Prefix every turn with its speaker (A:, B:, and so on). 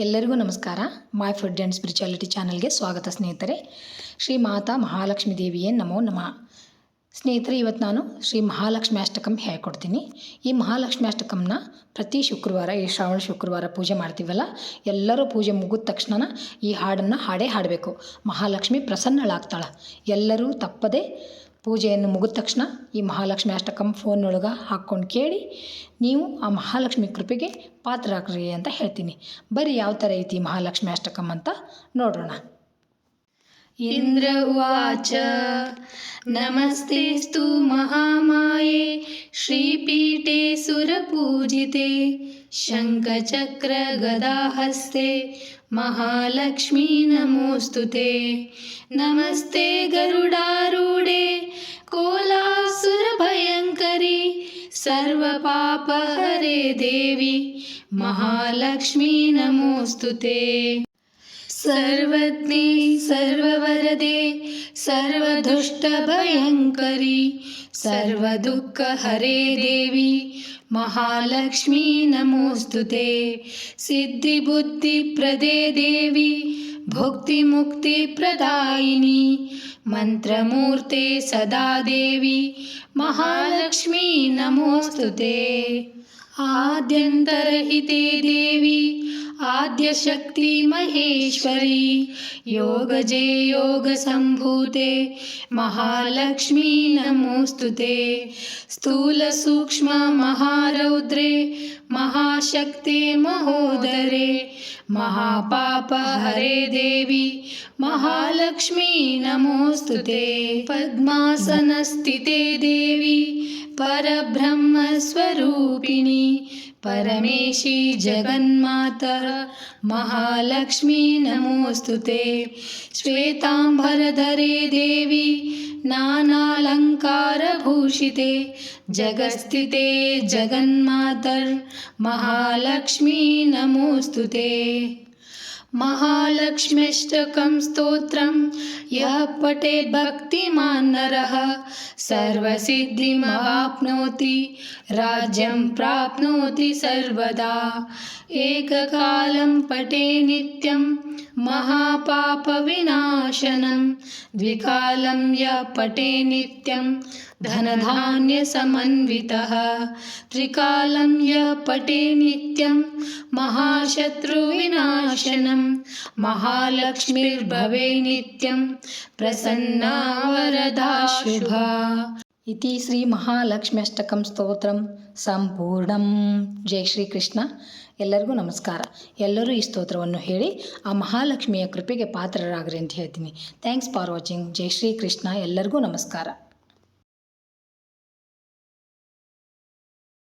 A: ಎಲ್ಲರಿಗೂ ನಮಸ್ಕಾರ. My food and spirituality ಚಾನಲ್ಗೆ ಸ್ವಾಗತ ಸ್ನೇಹಿತರೆ. ಶ್ರೀ ಮಾತಾ ಮಹಾಲಕ್ಷ್ಮೀ ದೇವಿಯೇ ನಮೋ ನಮಃ. ಸ್ನೇಹಿತರೆ, ಇವತ್ತು ನಾನು ಶ್ರೀ ಮಹಾಲಕ್ಷ್ಮಿ ಅಷ್ಟಕಂ ಹೇಳ್ಕೊಡ್ತೀನಿ. ಈ ಮಹಾಲಕ್ಷ್ಮಿ ಅಷ್ಟಕಂನ ಪ್ರತಿ ಶುಕ್ರವಾರ, ಈ ಶ್ರಾವಣ ಶುಕ್ರವಾರ ಪೂಜೆ ಮಾಡ್ತೀವಲ್ಲ, ಎಲ್ಲರೂ ಪೂಜೆ ಮುಗಿದ ತಕ್ಷಣ ಈ ಹಾಡನ್ನು ಹಾಡಬೇಕು. ಮಹಾಲಕ್ಷ್ಮಿ ಪ್ರಸನ್ನಳಾಗ್ತಾಳೆ. ಎಲ್ಲರೂ ತಪ್ಪದೆ ಪೂಜೆಯನ್ನು ಮುಗಿದ ತಕ್ಷಣ ಈ ಮಹಾಲಕ್ಷ್ಮಿ ಅಷ್ಟಕಂ ಫೋನ್ನೊಳಗೆ ಹಾಕ್ಕೊಂಡು ಕೇಳಿ ನೀವು ಆ ಮಹಾಲಕ್ಷ್ಮಿ ಕೃಪೆಗೆ ಪಾತ್ರರಾಗ್ರಿ ಅಂತ ಹೇಳ್ತೀನಿ. ಬರೀ ಯಾವ ಥರ ಐತಿ ಮಹಾಲಕ್ಷ್ಮಿ ಅಷ್ಟಕಂ ಅಂತ ನೋಡೋಣ.
B: ಇಂದ್ರ ಉವಾಚ ನಮಸ್ತೆಸ್ತು ಮಹಾಮಾಯೆ ಶ್ರೀಪೀಠೆ ಸುರಪೂಜಿತೆ ಶಂಖಚಕ್ರ ಗದಾಹಸ್ತೆ ಮಹಾಲಕ್ಷ್ಮೀ ನಮೋಸ್ತುತೆ. ನಮಸ್ತೆ ಗರುಡಾರೂಢೆ ಕೋಲಾಸುರ ಭಯಂಕರಿ ಸರ್ವಪಾಪಹರೆ ದೇವಿ ಮಹಾಲಕ್ಷ್ಮೀ ನಮೋಸ್ತುತೆ. सर्वज्ञे सर्ववरदे सर्वदुष्टभयङ्करी सर्वदुःखहरे देवी महालक्ष्मी नमोस्तुते. सिद्धिबुद्धिप्रदे देवी भुक्तिमुक्तिप्रदायिनी मंत्रमूर्ते सदा देवी महालक्ष्मी नमोस्तुते. आद्यन्तरहिते देवी आद्यशक्ति महेश्वरी योगजे योगसम्भूते महालक्ष्मी नमोस्तुते. स्थूलसूक्ष्म महारौद्रे महाशक्ते महोदरे महापापहरे देवी महालक्ष्मी नमोस्तुते. पद्मासनस्थिते देवी परब्रह्मस्वरूपिणी परमेशी जगन्माता महालक्ष्मी नमोस्तुते. श्वेतांबरधरे देवी नानालंकारभूषिते जगत्स्थिते जगन्मातर महालक्ष्मी नमोस्तुते. महालक्ष्म्यष्टकं स्तोत्रं यः पठेत् भक्तिमान् नरः सर्वसिद्धिमवाप्नोति राज्यं प्राप्नोति सर्वदा. एककालं पठे नित्यं महापापविनाशनं द्विकालं यः पठे नित्यं धनधान्यसमन्वितः त्रिकालं यः पठे नित्यं महाशत्रुविनाशनं महालक्ष्मीर्भवे नित्यं प्रसन्ना वरदा शुभा.
A: इति श्री महालक्ष्मी अष्टकं ಸ್ತೋತ್ರಂ ಸಂಪೂರ್ಣಂ. ಜೈ ಶ್ರೀ ಕೃಷ್ಣ. ಎಲ್ಲರಿಗೂ ನಮಸ್ಕಾರ. ಎಲ್ಲರೂ ಈ ಸ್ತೋತ್ರವನ್ನು ಹೇಳಿ ಆ ಮಹಾಲಕ್ಷ್ಮಿಯ ಕೃಪೆಗೆ ಪಾತ್ರರಾಗ್ರಿ ಅಂತ ಹೇಳ್ತೀನಿ. Thanks for watching. Jai Shri Krishna. ಎಲ್ಲರಿಗೂ ನಮಸ್ಕಾರ.